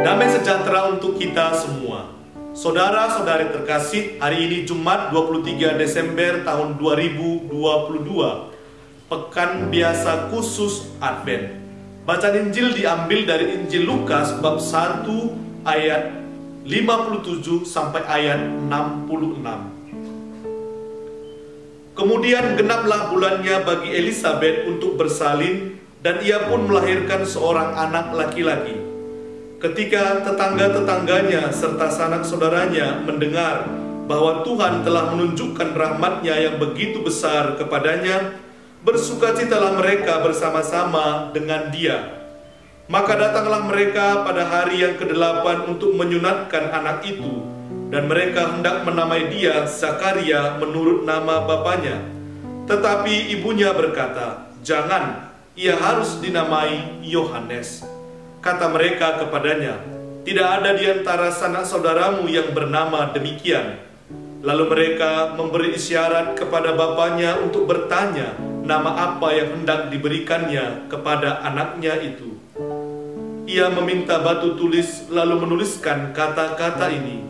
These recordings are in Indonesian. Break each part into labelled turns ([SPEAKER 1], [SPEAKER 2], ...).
[SPEAKER 1] Damai sejahtera untuk kita semua. Saudara-saudari terkasih, hari ini Jumat 23 Desember tahun 2022, Pekan Biasa Khusus Advent. Bacaan Injil diambil dari Injil Lukas bab 1 ayat 57 sampai ayat 66. Kemudian genaplah bulannya bagi Elisabet untuk bersalin, dan ia pun melahirkan seorang anak laki-laki. Ketika tetangga-tetangganya serta sanak saudaranya mendengar bahwa Tuhan telah menunjukkan rahmat-Nya yang begitu besar kepadanya, bersukacitalah mereka bersama-sama dengan dia. Maka datanglah mereka pada hari yang ke-8 untuk menyunatkan anak itu, dan mereka hendak menamai dia Zakaria menurut nama bapaknya. Tetapi ibunya berkata, "Jangan, ia harus dinamai Yohanes." Kata mereka kepadanya, "Tidak ada di antara sanak saudaramu yang bernama demikian." Lalu mereka memberi isyarat kepada bapaknya untuk bertanya nama apa yang hendak diberikannya kepada anaknya itu. Ia meminta batu tulis lalu menuliskan kata-kata ini,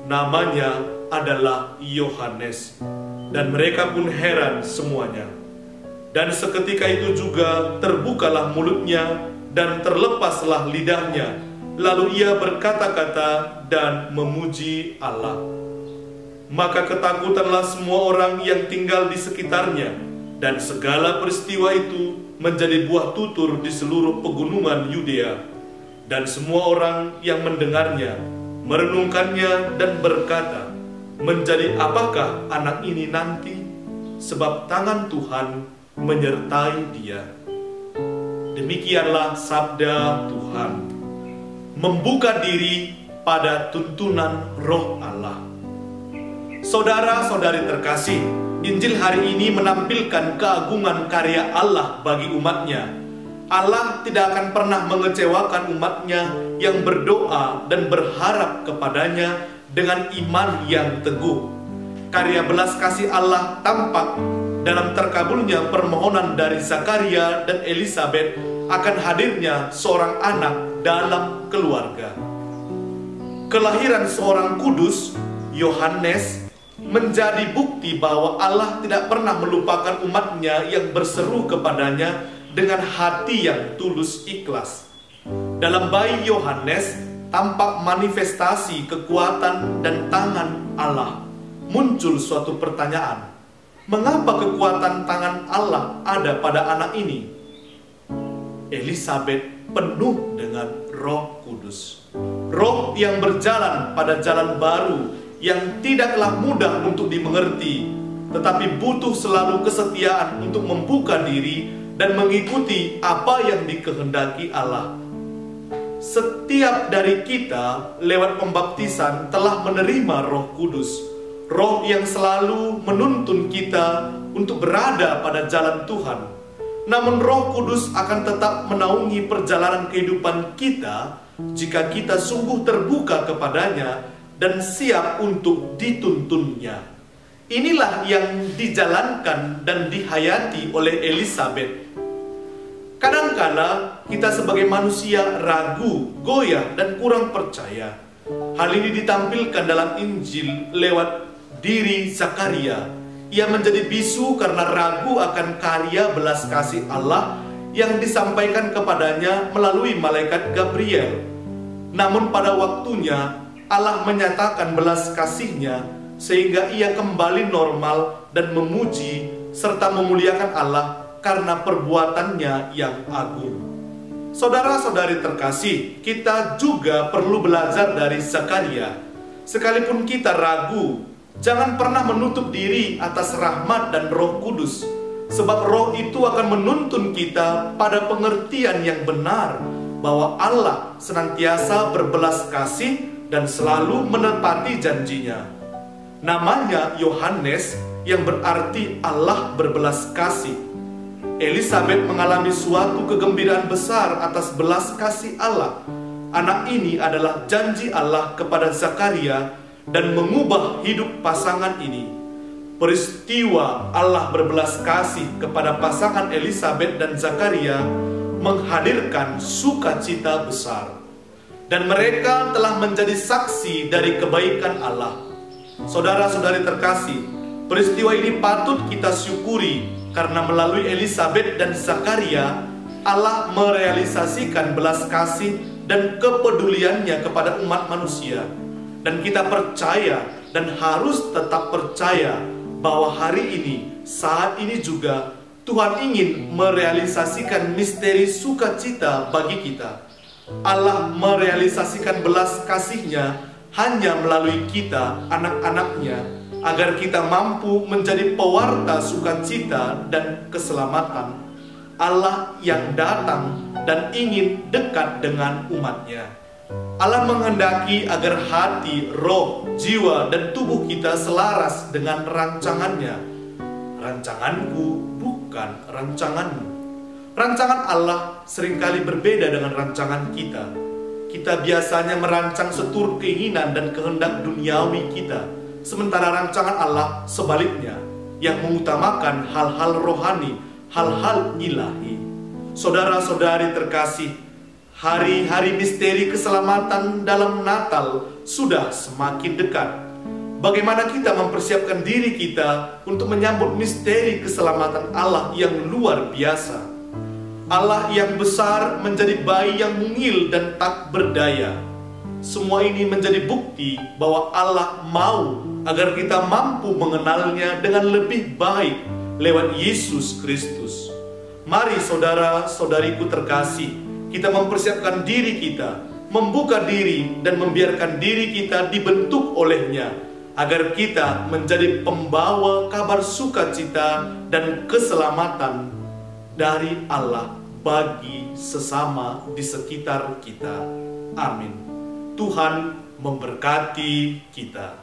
[SPEAKER 1] "Namanya adalah Yohanes." Dan mereka pun heran semuanya. Dan seketika itu juga terbukalah mulutnya dan terlepaslah lidahnya, lalu ia berkata-kata dan memuji Allah. Maka ketakutanlah semua orang yang tinggal di sekitarnya, dan segala peristiwa itu menjadi buah tutur di seluruh pegunungan Yudea. Dan semua orang yang mendengarnya merenungkannya dan berkata, "Menjadi apakah anak ini nanti? Sebab tangan Tuhan menyertai dia." Demikianlah sabda Tuhan. Membuka diri pada tuntunan Roh Allah. Saudara-saudari terkasih, Injil hari ini menampilkan keagungan karya Allah bagi umatnya. Allah tidak akan pernah mengecewakan umatnya yang berdoa dan berharap kepadanya dengan iman yang teguh. Karya belas kasih Allah tampak dalam terkabulnya permohonan dari Zakaria dan Elisabet akan hadirnya seorang anak dalam keluarga. Kelahiran seorang kudus, Yohanes, menjadi bukti bahwa Allah tidak pernah melupakan umatnya yang berseru kepadanya dengan hati yang tulus ikhlas. Dalam bayi Yohanes tampak manifestasi kekuatan dan tangan Allah. Muncul suatu pertanyaan, mengapa kekuatan tangan Allah ada pada anak ini? Elisabet penuh dengan Roh Kudus. Roh yang berjalan pada jalan baru yang tidaklah mudah untuk dimengerti, tetapi butuh selalu kesetiaan untuk membuka diri dan mengikuti apa yang dikehendaki Allah. Setiap dari kita lewat pembaptisan telah menerima Roh Kudus. Roh yang selalu menuntun kita untuk berada pada jalan Tuhan. Namun Roh Kudus akan tetap menaungi perjalanan kehidupan kita jika kita sungguh terbuka kepadanya dan siap untuk dituntunnya. Inilah yang dijalankan dan dihayati oleh Elisabet. Kadang-kala kita sebagai manusia ragu, goyah, dan kurang percaya. Hal ini ditampilkan dalam Injil lewat diri Zakaria. Ia menjadi bisu karena ragu akan karya belas kasih Allah yang disampaikan kepadanya melalui malaikat Gabriel. Namun pada waktunya Allah menyatakan belas kasih-Nya sehingga ia kembali normal dan memuji serta memuliakan Allah karena perbuatannya yang agung. Saudara-saudari terkasih, kita juga perlu belajar dari Zakaria. Sekalipun kita ragu, jangan pernah menutup diri atas rahmat dan Roh Kudus, sebab Roh itu akan menuntun kita pada pengertian yang benar bahwa Allah senantiasa berbelas kasih dan selalu menepati janjinya. Namanya Yohanes yang berarti Allah berbelas kasih. Elisabet mengalami suatu kegembiraan besar atas belas kasih Allah. Anak ini adalah janji Allah kepada Zakaria dan mengubah hidup pasangan ini. Peristiwa Allah berbelas kasih kepada pasangan Elisabet dan Zakaria menghadirkan sukacita besar. dan mereka telah menjadi saksi dari kebaikan Allah. Saudara-saudari terkasih, peristiwa ini patut kita syukuri karena melalui Elisabet dan Zakaria, Allah merealisasikan belas kasih dan kepeduliannya kepada umat manusia. Dan kita percaya dan harus tetap percaya bahwa hari ini, saat ini juga Tuhan ingin merealisasikan misteri sukacita bagi kita. Allah merealisasikan belas kasih-Nya hanya melalui kita, anak-anak-Nya, agar kita mampu menjadi pewarta sukacita dan keselamatan Allah yang datang dan ingin dekat dengan umat-Nya. Allah menghendaki agar hati, roh, jiwa, dan tubuh kita selaras dengan rancangan-Nya. Rancanganku bukan rancanganmu. Rancangan Allah seringkali berbeda dengan rancangan kita. Kita biasanya merancang seturut keinginan dan kehendak duniawi kita, sementara rancangan Allah sebaliknya, yang mengutamakan hal-hal rohani, hal-hal ilahi. Saudara-saudari terkasih, hari-hari misteri keselamatan dalam Natal sudah semakin dekat. Bagaimana kita mempersiapkan diri kita untuk menyambut misteri keselamatan Allah yang luar biasa? Allah yang besar menjadi bayi yang mungil dan tak berdaya. Semua ini menjadi bukti bahwa Allah mau agar kita mampu mengenalnya dengan lebih baik lewat Yesus Kristus. Mari saudara-saudariku terkasih, kita mempersiapkan diri kita, membuka diri dan membiarkan diri kita dibentuk olehnya, agar kita menjadi pembawa kabar sukacita dan keselamatan dari Allah bagi sesama di sekitar kita. Amin. Tuhan memberkati kita.